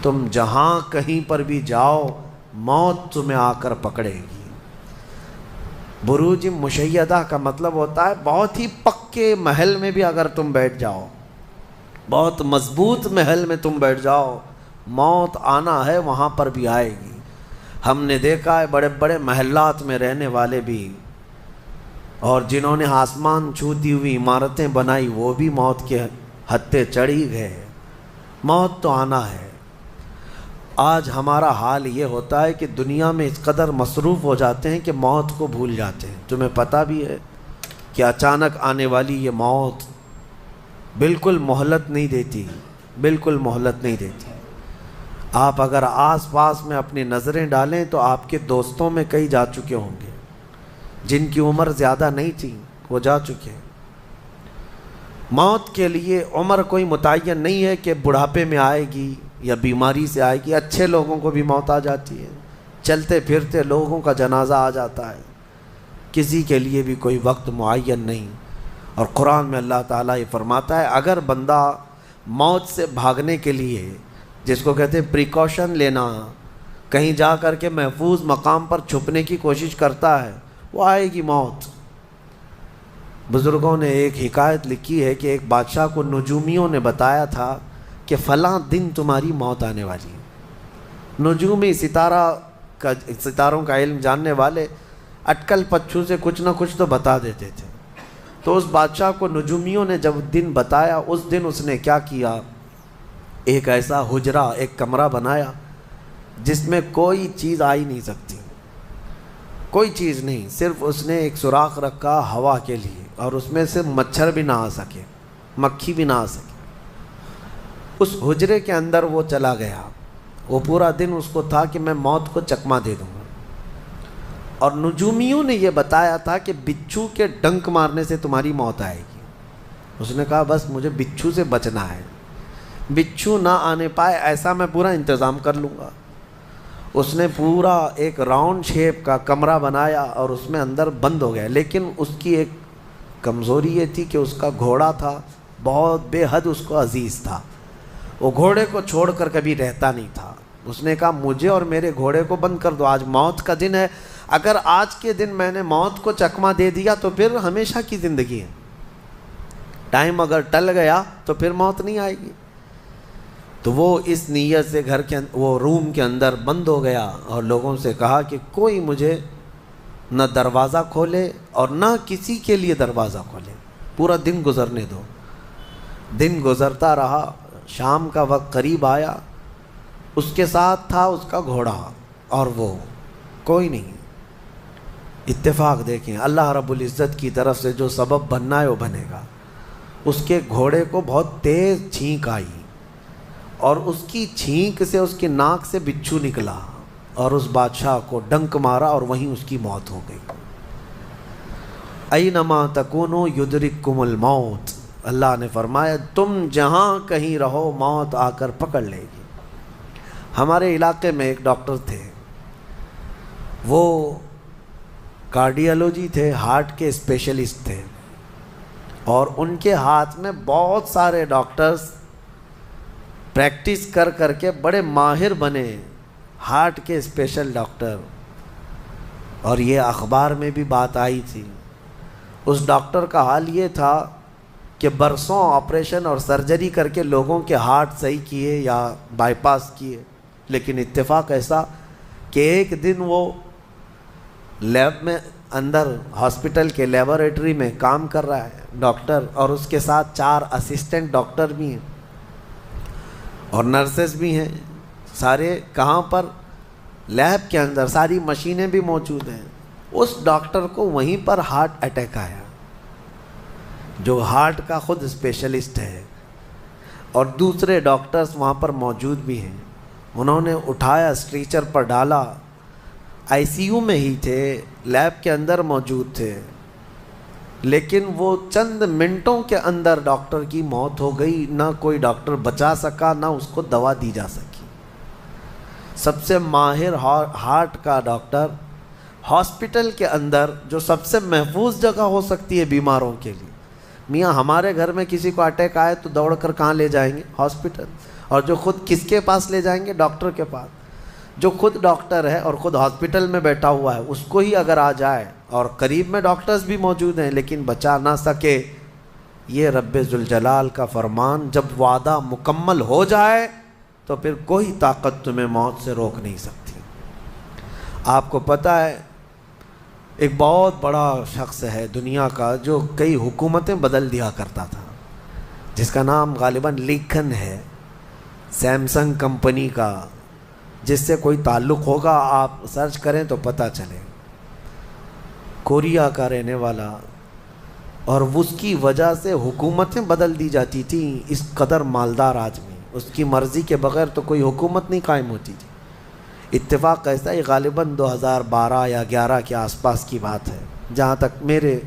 تم جہاں کہیں پر بھی جاؤ موت تمہیں آ کر پکڑے گی۔ بروج مشیدہ کا مطلب ہوتا ہے بہت ہی پکے محل میں بھی اگر تم بیٹھ جاؤ، بہت مضبوط محل میں تم بیٹھ جاؤ، موت آنا ہے وہاں پر بھی آئے گی۔ ہم نے دیکھا ہے بڑے بڑے محلات میں رہنے والے بھی، اور جنہوں نے آسمان چھوتی ہوئی عمارتیں بنائی وہ بھی موت کے ہتھے چڑھی گئے۔ موت تو آنا ہے۔ آج ہمارا حال یہ ہوتا ہے کہ دنیا میں اس قدر مصروف ہو جاتے ہیں کہ موت کو بھول جاتے ہیں۔ تمہیں پتہ بھی ہے کہ اچانک آنے والی یہ موت بالکل مہلت نہیں دیتی، بالکل مہلت نہیں دیتی۔ آپ اگر آس پاس میں اپنی نظریں ڈالیں تو آپ کے دوستوں میں کئی جا چکے ہوں گے، جن کی عمر زیادہ نہیں تھی وہ جا چکے۔ موت کے لیے عمر کوئی متعین نہیں ہے کہ بڑھاپے میں آئے گی یا بیماری سے آئے گی۔ اچھے لوگوں کو بھی موت آ جاتی ہے، چلتے پھرتے لوگوں کا جنازہ آ جاتا ہے۔ کسی کے لیے بھی کوئی وقت معین نہیں۔ اور قرآن میں اللہ تعالیٰ یہ فرماتا ہے اگر بندہ موت سے بھاگنے کے لیے، جس کو کہتے ہیں پریکاشن لینا، کہیں جا کر کے محفوظ مقام پر چھپنے کی کوشش کرتا ہے، وہ آئے گی موت۔ بزرگوں نے ایک حکایت لکھی ہے کہ ایک بادشاہ کو نجومیوں نے بتایا تھا کہ فلاں دن تمہاری موت آنے والی ہے۔ نجومی ستاروں کا علم جاننے والے اٹکل پچھو سے کچھ نہ کچھ تو بتا دیتے تھے۔ تو اس بادشاہ کو نجومیوں نے جب دن بتایا، اس دن اس نے کیا کیا، ایک ایسا حجرہ، ایک کمرہ بنایا جس میں کوئی چیز آ ہی نہیں سکتی، کوئی چیز نہیں، صرف اس نے ایک سوراخ رکھا ہوا کے لیے، اور اس میں سے مچھر بھی نہ آ سکے، مکھی بھی نہ آ سکے۔ اس حجرے کے اندر وہ چلا گیا۔ وہ پورا دن اس کو تھا کہ میں موت کو چکما دے دوں گا۔ اور نجومیوں نے یہ بتایا تھا کہ بچھو کے ڈنک مارنے سے تمہاری موت آئے گی۔ اس نے کہا بس مجھے بچھو سے بچنا ہے، بچھو نہ آنے پائے ایسا میں پورا انتظام کر لوں گا۔ اس نے پورا ایک راؤنڈ شیپ کا کمرہ بنایا اور اس میں اندر بند ہو گیا۔ لیکن اس کی ایک کمزوری یہ تھی کہ اس کا گھوڑا تھا، بہت بے حد اس کو عزیز تھا۔ وہ گھوڑے کو چھوڑ کر کبھی رہتا نہیں تھا۔ اس نے کہا مجھے اور میرے گھوڑے کو بند کر دو، آج موت کا دن ہے، اگر آج کے دن میں نے موت کو چکما دے دیا تو پھر ہمیشہ کی زندگی ہے، ٹائم اگر ٹل گیا تو پھر موت نہیں آئے گی۔ تو وہ اس نیت سے وہ روم کے اندر بند ہو گیا اور لوگوں سے کہا کہ کوئی مجھے نہ دروازہ کھولے اور نہ کسی کے لیے دروازہ کھولے، پورا دن گزرنے دو۔ دن گزرتا رہا، شام کا وقت قریب آیا، اس کے ساتھ تھا اس کا گھوڑا اور وہ کوئی نہیں۔ اتفاق دیکھیں، اللہ رب العزت کی طرف سے جو سبب بننا ہے وہ بنے گا۔ اس کے گھوڑے کو بہت تیز چھینک آئی اور اس کی چھینک سے اس کی ناک سے بچھو نکلا اور اس بادشاہ کو ڈنک مارا اور وہیں اس کی موت ہو گئی۔ اینما تکونوا یدرککم الموت، اللہ نے فرمایا تم جہاں کہیں رہو موت آ کر پکڑ لے گی۔ ہمارے علاقے میں ایک ڈاکٹر تھے، وہ کارڈیالوجی تھے، ہارٹ کے اسپیشلسٹ تھے، اور ان کے ہاتھ میں بہت سارے ڈاکٹرز پریکٹس کر کر کے بڑے ماہر بنے، ہارٹ کے اسپیشل ڈاکٹر۔ اور یہ اخبار میں بھی بات آئی تھی۔ اس ڈاکٹر کا حال یہ تھا کہ برسوں آپریشن اور سرجری کر کے لوگوں کے ہارٹ صحیح کیے یا بائی پاس کیے، لیکن اتفاق ایسا کہ ایک دن وہ لیب میں اندر ہاسپٹل کے لیبارٹری میں کام کر رہا ہے ڈاکٹر، اور اس کے ساتھ 4 اسسٹنٹ ڈاکٹر بھی ہیں اور نرسز بھی ہیں، سارے کہاں پر، لیب کے اندر، ساری مشینیں بھی موجود ہیں۔ اس ڈاکٹر کو وہیں پر ہارٹ اٹیک آیا، جو ہارٹ کا خود اسپیشلسٹ ہے، اور دوسرے ڈاکٹرز وہاں پر موجود بھی ہیں۔ انہوں نے اٹھایا، اسٹریچر پر ڈالا، آئی سی یو میں ہی تھے، لیب کے اندر موجود تھے، لیکن وہ چند منٹوں کے اندر ڈاکٹر کی موت ہو گئی۔ نہ کوئی ڈاکٹر بچا سکا، نہ اس کو دوا دی جا سکی۔ سب سے ماہر ہارٹ کا ڈاکٹر ہاسپٹل کے اندر، جو سب سے محفوظ جگہ ہو سکتی ہے بیماروں کے لیے۔ میاں ہمارے گھر میں کسی کو اٹیک آئے تو دوڑ کر کہاں لے جائیں گے؟ ہاسپٹل۔ اور جو خود کس کے پاس لے جائیں گے؟ ڈاکٹر کے پاس. جو خود ڈاکٹر ہے اور خود ہاسپٹل میں بیٹھا ہوا ہے، اس کو ہی اگر آ جائے اور قریب میں ڈاکٹرز بھی موجود ہیں لیکن بچا نہ سکے، یہ رب ذوالجلال کا فرمان. جب وعدہ مکمل ہو جائے تو پھر کوئی طاقت تمہیں موت سے روک نہیں سکتی. آپ کو پتہ ہے ایک بہت بڑا شخص ہے دنیا کا جو کئی حکومتیں بدل دیا کرتا تھا، جس کا نام غالباً لیکن ہے، سیمسنگ کمپنی کا. جس سے کوئی تعلق ہوگا آپ سرچ کریں تو پتہ چلے. کوریا کا رہنے والا، اور اس کی وجہ سے حکومتیں بدل دی جاتی تھیں. اس قدر مالدار آدمی، اس کی مرضی کے بغیر تو کوئی حکومت نہیں قائم ہوتی تھی. اتفاق ایسا ہی غالباً 2012 یا 11 کے آس پاس کی بات ہے جہاں تک میرے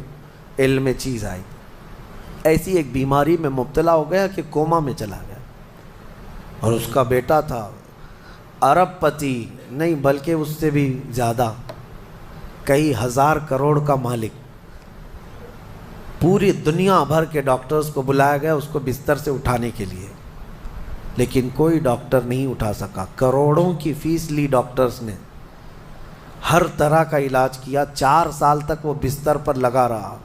علم میں چیز آئی. ایسی ایک بیماری میں مبتلا ہو گیا کہ کوما میں چلا گیا، اور اس کا بیٹا تھا ارب پتی نہیں بلکہ اس سے بھی زیادہ، کئی ہزار کروڑ کا مالک. پوری دنیا بھر کے ڈاکٹرز کو بلایا گیا اس کو بستر سے اٹھانے کے لیے، لیکن کوئی ڈاکٹر نہیں اٹھا سکا. کروڑوں کی فیس لی ڈاکٹرز نے، ہر طرح کا علاج کیا. 4 سال تک وہ بستر پر لگا رہا.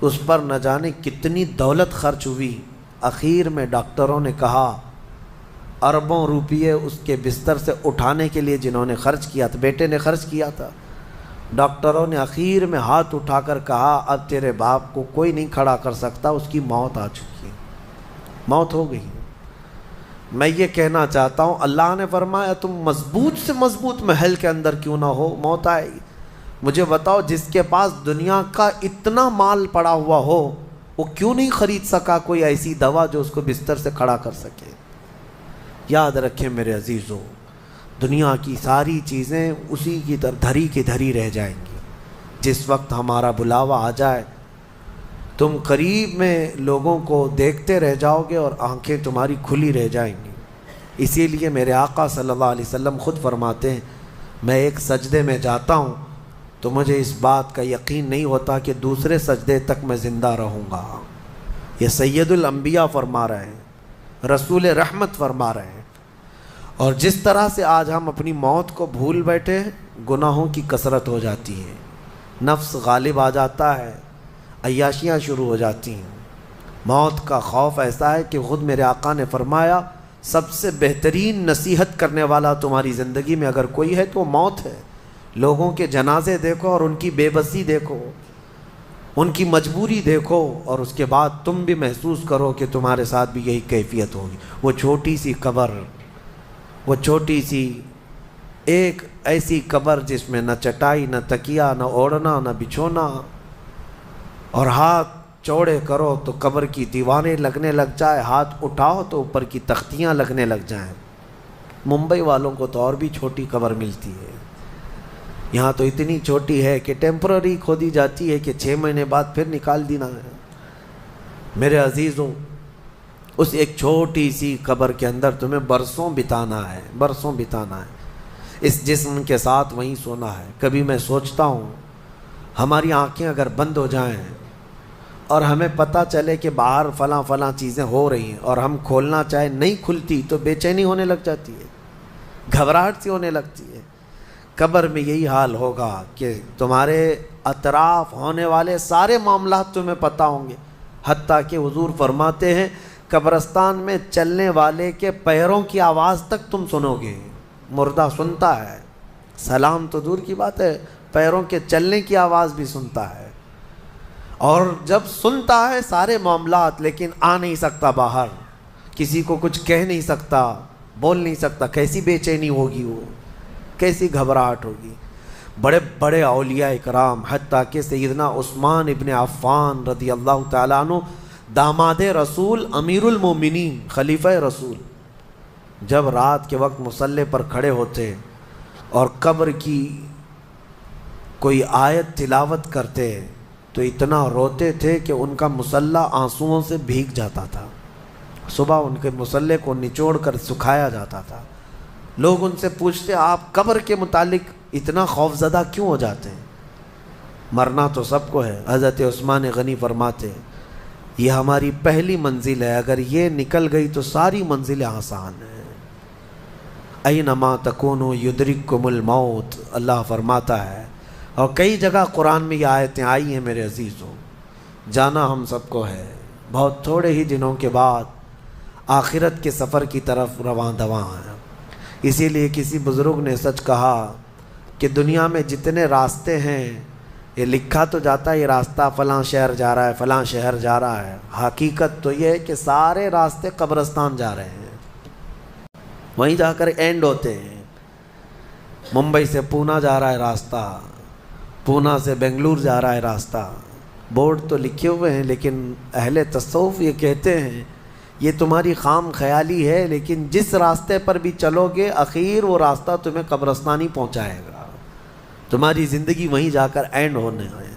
اس پر نہ جانے کتنی دولت خرچ ہوئی. اخیر میں ڈاکٹروں نے کہا، اربوں روپیے اس کے بستر سے اٹھانے کے لیے جنہوں نے خرچ کیا تھا، بیٹے نے خرچ کیا تھا، ڈاکٹروں نے اخیر میں ہاتھ اٹھا کر کہا اب تیرے باپ کو کوئی نہیں کھڑا کر سکتا، اس کی موت آ چکی ہے، موت ہو گئی. میں یہ کہنا چاہتا ہوں اللہ نے فرمایا تم مضبوط سے مضبوط محل کے اندر کیوں نہ ہو، موت آئے گی. مجھے بتاؤ جس کے پاس دنیا کا اتنا مال پڑا ہوا ہو وہ کیوں نہیں خرید سکا کوئی ایسی دوا جو اس کو بستر سے کھڑا کر سکے. یاد رکھیں میرے عزیزو، دنیا کی ساری چیزیں اسی کی طرح دھری کی دھری رہ جائیں گی. جس وقت ہمارا بلاوا آ جائے تم قریب میں لوگوں کو دیکھتے رہ جاؤ گے اور آنکھیں تمہاری کھلی رہ جائیں گی. اسی لیے میرے آقا صلی اللہ علیہ وسلم خود فرماتے ہیں میں ایک سجدے میں جاتا ہوں تو مجھے اس بات کا یقین نہیں ہوتا کہ دوسرے سجدے تک میں زندہ رہوں گا. یہ سید الانبیاء فرما رہے ہیں، رسول رحمت فرما رہے ہیں. اور جس طرح سے آج ہم اپنی موت کو بھول بیٹھے، گناہوں کی کثرت ہو جاتی ہے، نفس غالب آ جاتا ہے، عیاشیاں شروع ہو جاتی ہیں. موت کا خوف ایسا ہے کہ خود میرے آقا نے فرمایا سب سے بہترین نصیحت کرنے والا تمہاری زندگی میں اگر کوئی ہے تو موت ہے. لوگوں کے جنازے دیکھو اور ان کی بے بسی دیکھو، ان کی مجبوری دیکھو، اور اس کے بعد تم بھی محسوس کرو کہ تمہارے ساتھ بھی یہی کیفیت ہوگی. وہ چھوٹی سی قبر، وہ چھوٹی سی ایک ایسی قبر جس میں نہ چٹائی، نہ تکیہ، نہ اوڑھنا، نہ بچھونا، اور ہاتھ چوڑے کرو تو قبر کی دیواریں لگنے لگ جائے، ہاتھ اٹھاؤ تو اوپر کی تختیاں لگنے لگ جائیں. ممبئی والوں کو تو اور بھی چھوٹی قبر ملتی ہے، یہاں تو اتنی چھوٹی ہے کہ ٹیمپرری کھودی جاتی ہے کہ 6 مہینے بعد پھر نکال دینا ہے. میرے عزیزوں، اس ایک چھوٹی سی قبر کے اندر تمہیں برسوں بتانا ہے، برسوں بتانا ہے. اس جسم کے ساتھ وہیں سونا ہے. کبھی میں سوچتا ہوں ہماری آنکھیں اگر بند ہو جائیں اور ہمیں پتہ چلے کہ باہر فلاں فلاں چیزیں ہو رہی ہیں اور ہم کھولنا چاہیں نہیں کھلتی تو بے چینی ہونے لگ جاتی ہے، گھبراہٹ سی ہونے لگتی ہے. قبر میں یہی حال ہوگا کہ تمہارے اطراف ہونے والے سارے معاملات تمہیں پتہ ہوں گے، حتیٰ کہ حضور فرماتے ہیں قبرستان میں چلنے والے کے پیروں کی آواز تک تم سنو گے. مردہ سنتا ہے، سلام تو دور کی بات ہے، پیروں کے چلنے کی آواز بھی سنتا ہے. اور جب سنتا ہے سارے معاملات لیکن آ نہیں سکتا باہر، کسی کو کچھ کہہ نہیں سکتا، بول نہیں سکتا. کیسی بے چینی ہوگی، وہ کیسی گھبراہٹ ہوگی. بڑے بڑے اولیاء اکرام حتیٰ کہ سیدنا عثمان ابن عفان رضی اللہ تعالیٰ عنہ، داماد رسول، امیر المومنین، خلیفہ رسول، جب رات کے وقت مصلی پر کھڑے ہوتے اور قبر کی کوئی آیت تلاوت کرتے تو اتنا روتے تھے کہ ان کا مصلی آنسوؤں سے بھیگ جاتا تھا. صبح ان کے مصلی کو نچوڑ کر سکھایا جاتا تھا. لوگ ان سے پوچھتے آپ قبر کے متعلق اتنا خوفزدہ کیوں ہو جاتے ہیں؟ مرنا تو سب کو ہے. حضرت عثمان غنی فرماتے یہ ہماری پہلی منزل ہے، اگر یہ نکل گئی تو ساری منزلیں آسان ہیں۔ اینما تکونوا یدرککم الموت، اللہ فرماتا ہے، اور کئی جگہ قرآن میں یہ آیتیں آئی ہیں میرے عزیزوں، جانا ہم سب کو ہے، بہت تھوڑے ہی دنوں کے بعد آخرت کے سفر کی طرف رواں دواں ہیں۔ اسی لیے کسی بزرگ نے سچ کہا کہ دنیا میں جتنے راستے ہیں یہ لکھا تو جاتا ہے یہ راستہ فلاں شہر جا رہا ہے، فلاں شہر جا رہا ہے، حقیقت تو یہ ہے کہ سارے راستے قبرستان جا رہے ہیں، وہیں جا کر اینڈ ہوتے ہیں۔ ممبئی سے پونا جا رہا ہے راستہ، پونا سے بنگلور جا رہا ہے راستہ، بورڈ تو لکھے ہوئے ہیں، لیکن اہل تصوف یہ کہتے ہیں یہ تمہاری خام خیالی ہے، لیکن جس راستے پر بھی چلو گے اخیر وہ راستہ تمہیں قبرستان ہی پہنچائے گا، تمہاری زندگی وہیں جا کر اینڈ ہونے ہے۔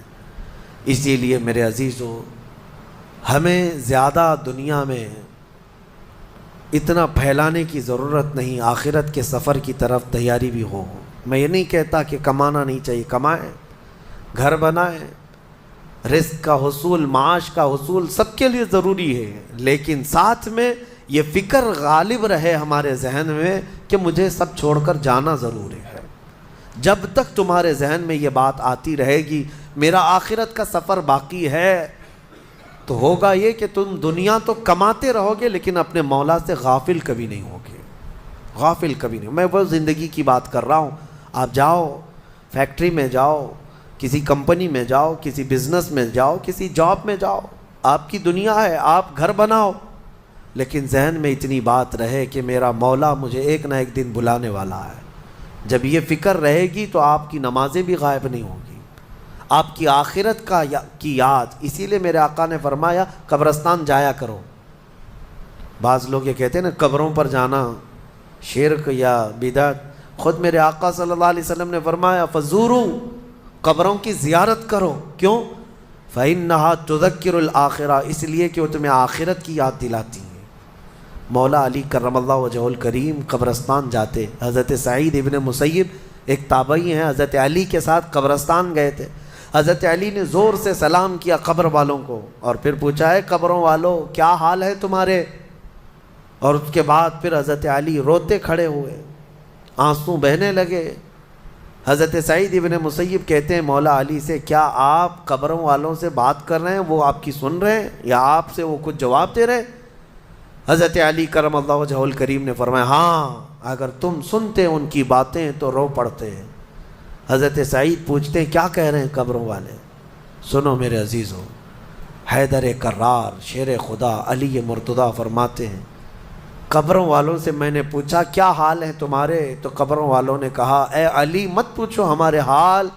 اسی لیے میرے عزیزوں ہمیں زیادہ دنیا میں اتنا پھیلانے کی ضرورت نہیں، آخرت کے سفر کی طرف تیاری بھی ہو۔ میں یہ نہیں کہتا کہ کمانا نہیں چاہیے، کمائیں، گھر بنائیں، رزق کا حصول، معاش کا حصول سب کے لیے ضروری ہے، لیکن ساتھ میں یہ فکر غالب رہے ہمارے ذہن میں کہ مجھے سب چھوڑ کر جانا ضروری ہے۔ جب تک تمہارے ذہن میں یہ بات آتی رہے گی میرا آخرت کا سفر باقی ہے، تو ہوگا یہ کہ تم دنیا تو کماتے رہو گے لیکن اپنے مولا سے غافل کبھی نہیں ہوگے، غافل کبھی نہیں۔ میں وہ زندگی کی بات کر رہا ہوں، آپ جاؤ فیکٹری میں جاؤ، کسی کمپنی میں جاؤ، کسی بزنس میں جاؤ، کسی جاب میں جاؤ، آپ کی دنیا ہے، آپ گھر بناؤ، لیکن ذہن میں اتنی بات رہے کہ میرا مولا مجھے ایک نہ ایک دن بلانے والا ہے۔ جب یہ فکر رہے گی تو آپ کی نمازیں بھی غائب نہیں ہوں گی، آپ کی آخرت کی یاد۔ اسی لیے میرے آقا نے فرمایا قبرستان جایا کرو۔ بعض لوگ یہ کہتے ہیں نا قبروں پر جانا شرک یا بدعت، خود میرے آقا صلی اللہ علیہ وسلم نے فرمایا فزوروا، قبروں کی زیارت کرو۔ کیوں؟ فإنها تذکر الآخرہ، اس لیے کہ وہ تمہیں آخرت کی یاد دلاتی ہیں۔ مولا علی کرم اللہ وجہہ الکریم قبرستان جاتے، حضرت سعید ابن مسیب ایک تابعی ہیں، حضرت علی کے ساتھ قبرستان گئے تھے، حضرت علی نے زور سے سلام کیا قبر والوں کو اور پھر پوچھا ہے قبروں والوں کیا حال ہے تمہارے، اور اس کے بعد پھر حضرت علی روتے کھڑے ہوئے، آنسو بہنے لگے۔ حضرت سعید ابن مسیب کہتے ہیں مولا علی سے کیا آپ قبروں والوں سے بات کر رہے ہیں، وہ آپ کی سن رہے ہیں یا آپ سے وہ کچھ جواب دے رہے ہیں؟ حضرت علی کرم اللہ وجہہ الکریم نے فرمایا ہاں، اگر تم سنتے ان کی باتیں تو رو پڑتے۔ حضرت سعید پوچھتے ہیں کیا کہہ رہے ہیں قبروں والے؟ سنو میرے عزیزوں، حیدر کرار شیر خدا علی مرتضیٰ فرماتے ہیں قبروں والوں سے میں نے پوچھا کیا حال ہیں تمہارے، تو قبروں والوں نے کہا اے علی مت پوچھو ہمارے حال،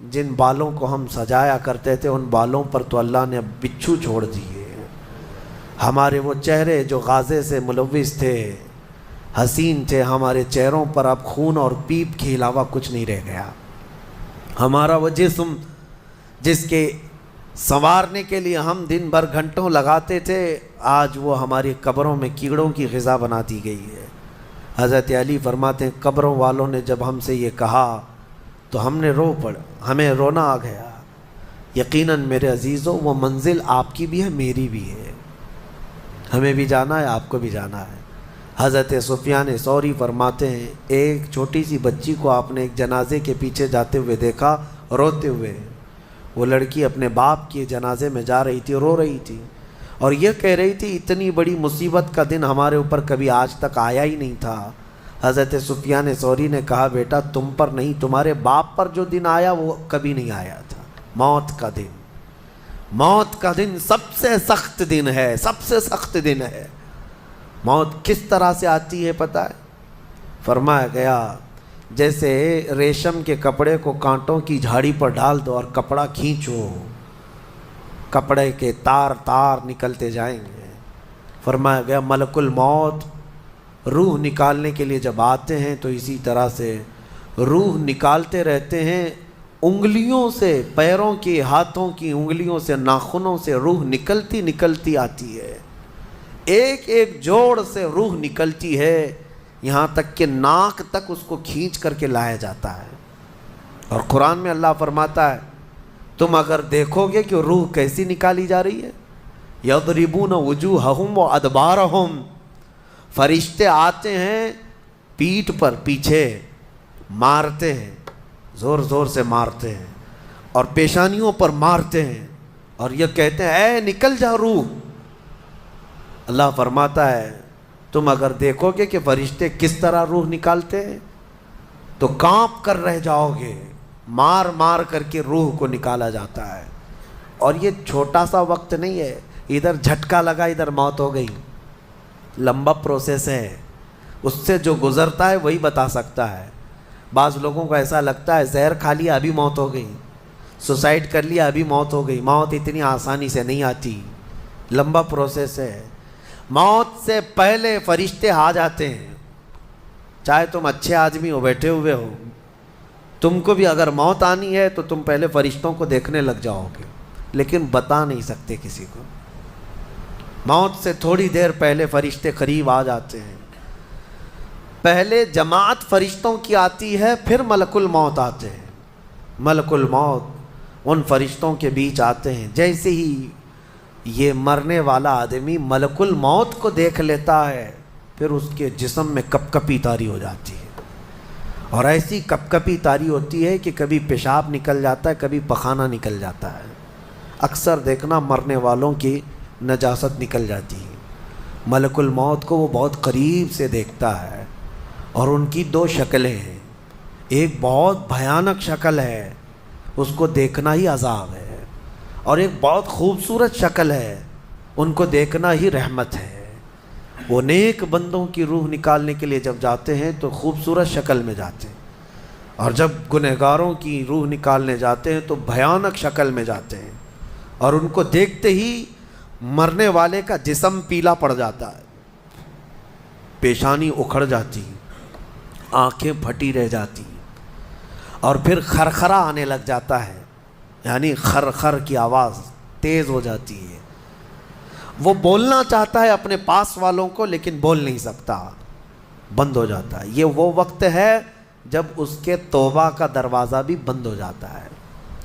جن بالوں کو ہم سجایا کرتے تھے ان بالوں پر تو اللہ نے بچھو چھوڑ دیے، ہمارے وہ چہرے جو غازے سے ملوث تھے، حسین تھے، ہمارے چہروں پر اب خون اور پیپ کے علاوہ کچھ نہیں رہ گیا، ہمارا وہ جسم جس کے سنوارنے کے لیے ہم دن بھر گھنٹوں لگاتے تھے آج وہ ہماری قبروں میں کیڑوں کی غذا بنا دی گئی ہے۔ حضرت علی فرماتے ہیں قبروں والوں نے جب ہم سے یہ کہا تو ہم نے رو پڑا، ہمیں رونا آ گیا۔ یقیناً میرے عزیزوں وہ منزل آپ کی بھی ہے میری بھی ہے، ہمیں بھی جانا ہے آپ کو بھی جانا ہے۔ حضرت سفیان ثوری فرماتے ہیں ایک چھوٹی سی بچی کو آپ نے ایک جنازے کے پیچھے جاتے ہوئے دیکھا روتے ہوئے، وہ لڑکی اپنے باپ کے جنازے میں جا رہی تھی، رو رہی تھی اور یہ کہہ رہی تھی اتنی بڑی مصیبت کا دن ہمارے اوپر کبھی آج تک آیا ہی نہیں تھا۔ حضرت سفیان ثوری نے کہا بیٹا تم پر نہیں تمہارے باپ پر جو دن آیا وہ کبھی نہیں آیا تھا، موت کا دن، موت کا دن سب سے سخت دن ہے، سب سے سخت دن ہے۔ موت کس طرح سے آتی ہے پتہ ہے؟ فرمایا گیا جیسے ریشم کے کپڑے کو کانٹوں کی جھاڑی پر ڈال دو اور کپڑا کھینچو، کپڑے کے تار تار نکلتے جائیں گے۔ فرمایا گیا ملک الموت روح نکالنے کے لیے جب آتے ہیں تو اسی طرح سے روح نکالتے رہتے ہیں، انگلیوں سے، پیروں کی، ہاتھوں کی انگلیوں سے، ناخنوں سے روح نکلتی نکلتی آتی ہے، ایک ایک جوڑ سے روح نکلتی ہے، یہاں تک کہ ناک تک اس کو کھینچ کر کے لایا جاتا ہے۔ اور قرآن میں اللہ فرماتا ہے تم اگر دیکھو گے کہ روح کیسی نکالی جا رہی ہے، یضربون وجوہہم و ادبارہم، فرشتے آتے ہیں پیٹھ پر پیچھے، مارتے ہیں، زور زور سے مارتے ہیں اور پیشانیوں پر مارتے ہیں اور یہ کہتے ہیں اے نکل جا روح۔ اللہ فرماتا ہے تم اگر دیکھو گے کہ فرشتے کس طرح روح نکالتے ہیں تو کانپ کر رہ جاؤ گے، مار مار کر کے روح کو نکالا جاتا ہے۔ اور یہ چھوٹا سا وقت نہیں ہے، ادھر جھٹکا لگا ادھر موت ہو گئی، لمبا پروسیس ہے، اس سے جو گزرتا ہے وہی بتا سکتا ہے۔ بعض لوگوں کو ایسا لگتا ہے زہر کھا لیا ابھی موت ہو گئی، سوسائڈ کر لیا ابھی موت ہو گئی۔ موت اتنی آسانی سے نہیں آتی، لمبا پروسیس ہے۔ موت سے پہلے فرشتے آ جاتے ہیں، چاہے تم اچھے آدمی ہو، بیٹھے ہوئے ہو، تم کو بھی اگر موت آنی ہے تو تم پہلے فرشتوں کو دیکھنے لگ جاؤ گے، لیکن بتا نہیں سکتے کسی کو۔ موت سے تھوڑی دیر پہلے فرشتے قریب آ جاتے ہیں۔ پہلے جماعت فرشتوں کی آتی ہے، پھر ملک الموت آتے ہیں۔ ملک الموت ان فرشتوں کے بیچ آتے ہیں۔ جیسے ہی یہ مرنے والا آدمی ملک الموت کو دیکھ لیتا ہے، پھر اس کے جسم میں کپ کپی طاری ہو جاتی ہے، اور ایسی کپ کپی طاری ہوتی ہے کہ کبھی پیشاب نکل جاتا ہے، کبھی پخانہ نکل جاتا ہے۔ اکثر دیکھنا مرنے والوں کی نجاست نکل جاتی ہے۔ ملک الموت کو وہ بہت قریب سے دیکھتا ہے، اور ان کی دو شکلیں ہیں، ایک بہت بھیانک شکل ہے، اس کو دیکھنا ہی عذاب ہے، اور ایک بہت خوبصورت شکل ہے، ان کو دیکھنا ہی رحمت ہے۔ وہ نیک بندوں کی روح نکالنے کے لیے جب جاتے ہیں تو خوبصورت شکل میں جاتے ہیں، اور جب گنہگاروں کی روح نکالنے جاتے ہیں تو بھیانک شکل میں جاتے ہیں، اور ان کو دیکھتے ہی مرنے والے کا جسم پیلا پڑ جاتا ہے، پیشانی اکھڑ جاتی، آنکھیں پھٹی رہ جاتی، اور پھر خرخرا آنے لگ جاتا ہے، یعنی خر کی آواز تیز ہو جاتی ہے۔ وہ بولنا چاہتا ہے اپنے پاس والوں کو، لیکن بول نہیں سکتا، بند ہو جاتا ہے۔ یہ وہ وقت ہے جب اس کے توبہ کا دروازہ بھی بند ہو جاتا ہے۔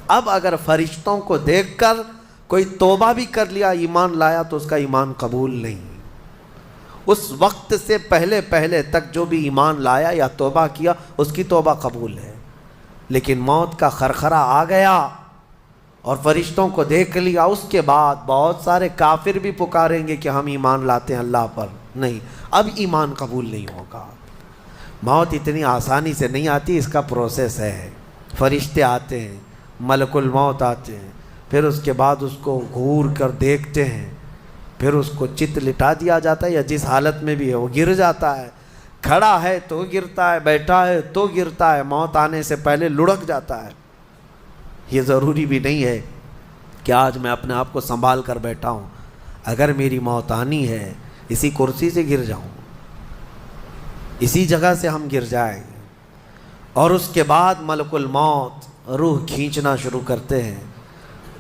اب اگر فرشتوں کو دیکھ کر کوئی توبہ بھی کر لیا، ایمان لایا، تو اس کا ایمان قبول نہیں۔ اس وقت سے پہلے تک جو بھی ایمان لایا یا توبہ کیا، اس کی توبہ قبول ہے۔ لیکن موت کا خرخرا آ گیا اور فرشتوں کو دیکھ لیا، اس کے بعد بہت سارے کافر بھی پکاریں گے کہ ہم ایمان لاتے ہیں اللہ پر، نہیں، اب ایمان قبول نہیں ہوگا۔ موت اتنی آسانی سے نہیں آتی، اس کا پروسیس ہے۔ فرشتے آتے ہیں، ملک الموت آتے ہیں، پھر اس کے بعد اس کو گھور کر دیکھتے ہیں، پھر اس کو چت لٹا دیا جاتا ہے، یا جس حالت میں بھی ہے وہ گر جاتا ہے، کھڑا ہے تو گرتا ہے، بیٹھا ہے تو گرتا ہے، موت آنے سے پہلے لڑک جاتا ہے۔ یہ ضروری بھی نہیں ہے کہ آج میں اپنے آپ کو سنبھال کر بیٹھا ہوں، اگر میری موت آنی ہے اسی کرسی سے گر جاؤں، اسی جگہ سے ہم گر جائیں گے۔ اور اس کے بعد ملک الموت روح کھینچنا شروع کرتے ہیں،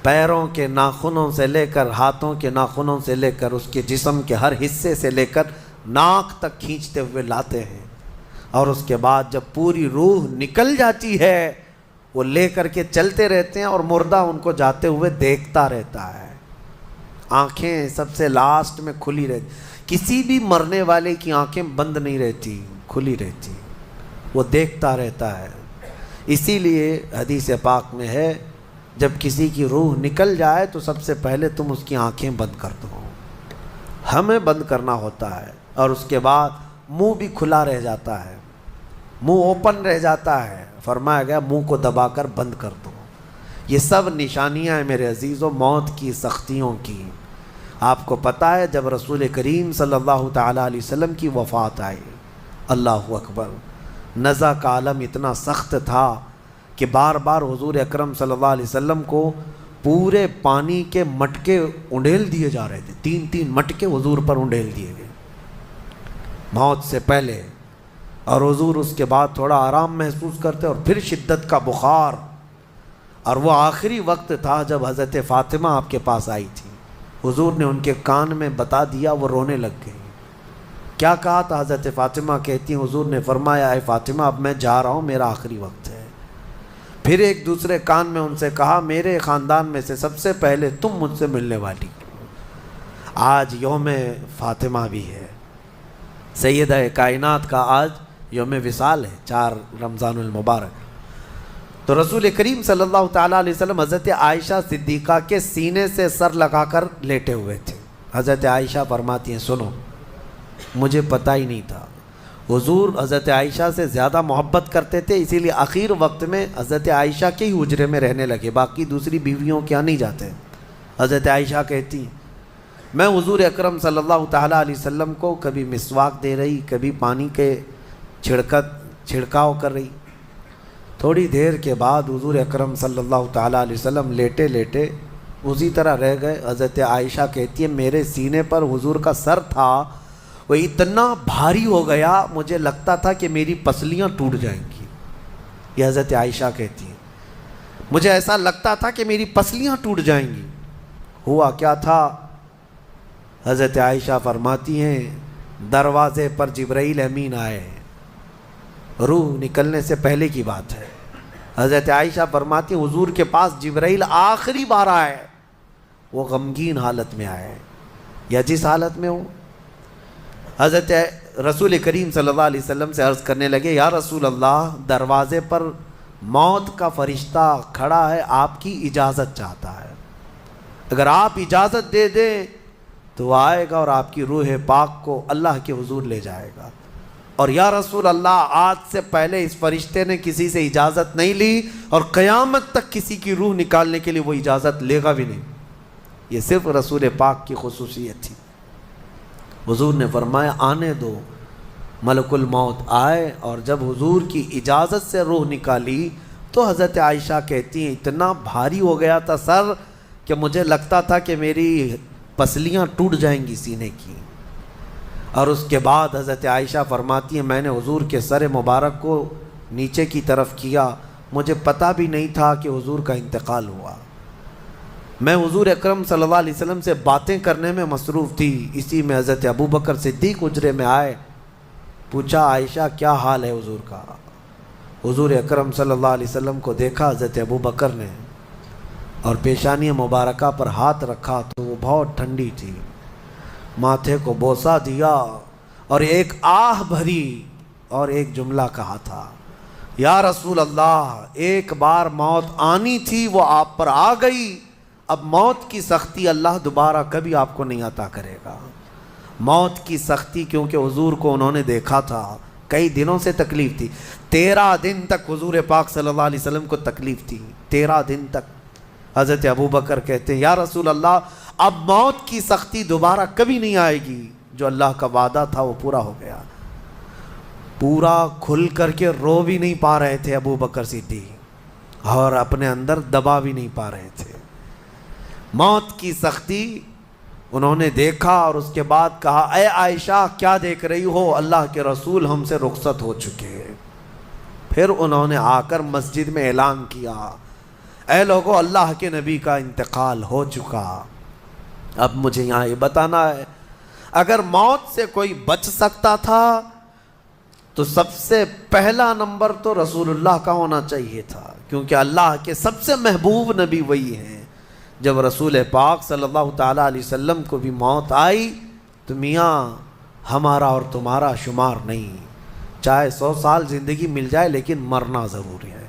پیروں کے ناخنوں سے لے کر ہاتھوں کے ناخنوں سے لے کر اس کے جسم کے ہر حصے سے لے کر ناک تک کھینچتے ہوئے لاتے ہیں، اور اس کے بعد جب پوری روح نکل جاتی ہے وہ لے کر کے چلتے رہتے ہیں، اور مردہ ان کو جاتے ہوئے دیکھتا رہتا ہے۔ آنکھیں سب سے لاسٹ میں کھلی رہتی، کسی بھی مرنے والے کی آنکھیں بند نہیں رہتی، کھلی رہتی، وہ دیکھتا رہتا ہے۔ اسی لیے حدیث پاک میں ہے جب کسی کی روح نکل جائے تو سب سے پہلے تم اس کی آنکھیں بند کر دو، ہمیں بند کرنا ہوتا ہے، اور اس کے بعد منہ بھی کھلا رہ جاتا ہے، منہ اوپن رہ جاتا ہے، فرمایا گیا منہ کو دبا کر بند کر دو۔ یہ سب نشانیاں ہیں میرے عزیزوں موت کی سختیوں کی۔ آپ کو پتہ ہے جب رسول کریم صلی اللہ تعالیٰ علیہ وسلم کی وفات آئی، اللہ اکبر، نزع کا عالم اتنا سخت تھا کہ بار بار حضور اکرم صلی اللہ علیہ وسلم کو پورے پانی کے مٹکے انڈیل دیے جا رہے تھے، 3 مٹکے حضور پر انڈیل دیے گئے موت سے پہلے، اور حضور اس کے بعد تھوڑا آرام محسوس کرتے اور پھر شدت کا بخار۔ اور وہ آخری وقت تھا جب حضرت فاطمہ آپ کے پاس آئی تھی، حضور نے ان کے کان میں بتا دیا، وہ رونے لگ گئی۔ کیا کہا تھا حضرت فاطمہ؟ کہتی ہیں حضور نے فرمایا اے فاطمہ اب میں جا رہا ہوں، میرا آخری وقت ہے۔ پھر ایک دوسرے کان میں ان سے کہا میرے خاندان میں سے سب سے پہلے تم مجھ سے ملنے والی، آج یوم فاطمہ بھی ہے، سیدہ کائنات کا آج یوم وصال ہے، 4 رمضان المبارک۔ تو رسول کریم صلی اللہ تعالیٰ علیہ وسلم حضرت عائشہ صدیقہ کے سینے سے سر لگا کر لیٹے ہوئے تھے۔ حضرت عائشہ فرماتی ہیں سنو، مجھے پتہ ہی نہیں تھا۔ حضور حضرت عائشہ سے زیادہ محبت کرتے تھے، اسی لیے آخر وقت میں حضرت عائشہ کے ہی حجرے میں رہنے لگے، باقی دوسری بیویوں کیا نہیں جاتے۔ حضرت عائشہ کہتی ہیں میں حضور اکرم صلی اللہ تعالیٰ علیہ وسلم کو کبھی مسواک دے رہی، کبھی پانی کے چھڑکاؤ کر رہی۔ تھوڑی دیر کے بعد حضور اکرم صلی اللہ تعالیٰ علیہ وسلم لیٹے لیٹے اسی طرح رہ گئے۔ حضرت عائشہ کہتی ہے میرے سینے پر حضور کا سر تھا، وہ اتنا بھاری ہو گیا مجھے لگتا تھا کہ میری پسلیاں ٹوٹ جائیں گی۔ یہ حضرت عائشہ کہتی ہیں مجھے ایسا لگتا تھا کہ میری پسلیاں ٹوٹ جائیں گی۔ ہوا کیا تھا؟ حضرت عائشہ فرماتی ہیں دروازے پر جبرائیل امین آئے، روح نکلنے سے پہلے کی بات ہے۔ حضرت عائشہ فرماتی ہیں حضور کے پاس جبرائیل آخری بار آئے، وہ غمگین حالت میں آئے یا جس حالت میں ہو۔ حضرت رسول کریم صلی اللہ علیہ وسلم سے عرض کرنے لگے یا رسول اللہ، دروازے پر موت کا فرشتہ کھڑا ہے، آپ کی اجازت چاہتا ہے، اگر آپ اجازت دے دیں تو وہ آئے گا اور آپ کی روح پاک کو اللہ کے حضور لے جائے گا۔ اور یا رسول اللہ، آج سے پہلے اس فرشتے نے کسی سے اجازت نہیں لی اور قیامت تک کسی کی روح نکالنے کے لیے وہ اجازت لے گا بھی نہیں۔ یہ صرف رسول پاک کی خصوصیت تھی۔ حضور نے فرمایا آنے دو۔ ملک الموت آئے اور جب حضور کی اجازت سے روح نکالی تو حضرت عائشہ کہتی ہیں اتنا بھاری ہو گیا تھا سر کہ مجھے لگتا تھا کہ میری پسلیاں ٹوٹ جائیں گی سینے کی۔ اور اس کے بعد حضرت عائشہ فرماتی ہیں میں نے حضور کے سر مبارک کو نیچے کی طرف کیا، مجھے پتہ بھی نہیں تھا کہ حضور کا انتقال ہوا۔ میں حضور اکرم صلی اللہ علیہ وسلم سے باتیں کرنے میں مصروف تھی، اسی میں حضرت ابو بکر صدیق حجرے میں آئے، پوچھا عائشہ کیا حال ہے حضور کا؟ حضور اکرم صلی اللہ علیہ وسلم کو دیکھا حضرت ابو بکر نے اور پیشانی مبارکہ پر ہاتھ رکھا تو وہ بہت ٹھنڈی تھی، ماتھے کو بوسہ دیا اور ایک آہ بھری اور ایک جملہ کہا تھا یا رسول اللہ، ایک بار موت آنی تھی وہ آپ پر آ گئی، اب موت کی سختی اللہ دوبارہ کبھی آپ کو نہیں عطا کرے گا۔ موت کی سختی کیونکہ حضور کو انہوں نے دیکھا تھا، کئی دنوں سے تکلیف تھی، 13 دن تک حضور پاک صلی اللہ علیہ وسلم کو تکلیف تھی، 13 دن تک۔ حضرت ابو بکر کہتے ہیں یا رسول اللہ، اب موت کی سختی دوبارہ کبھی نہیں آئے گی، جو اللہ کا وعدہ تھا وہ پورا ہو گیا۔ پورا کھل کر کے رو بھی نہیں پا رہے تھے ابو بکر صدیق اور اپنے اندر دبا بھی نہیں پا رہے تھے۔ موت کی سختی انہوں نے دیکھا اور اس کے بعد کہا اے عائشہ کیا دیکھ رہی ہو، اللہ کے رسول ہم سے رخصت ہو چکے ہیں۔ پھر انہوں نے آ کر مسجد میں اعلان کیا اے لوگو، اللہ کے نبی کا انتقال ہو چکا۔ اب مجھے یہاں یہ بتانا ہے اگر موت سے کوئی بچ سکتا تھا تو سب سے پہلا نمبر تو رسول اللہ کا ہونا چاہیے تھا، کیونکہ اللہ کے سب سے محبوب نبی وہی ہیں۔ جب رسول پاک صلی اللہ تعالیٰ علیہ وسلم کو بھی موت آئی تو میاں ہمارا اور تمہارا شمار نہیں، چاہے 100 سال زندگی مل جائے لیکن مرنا ضروری ہے۔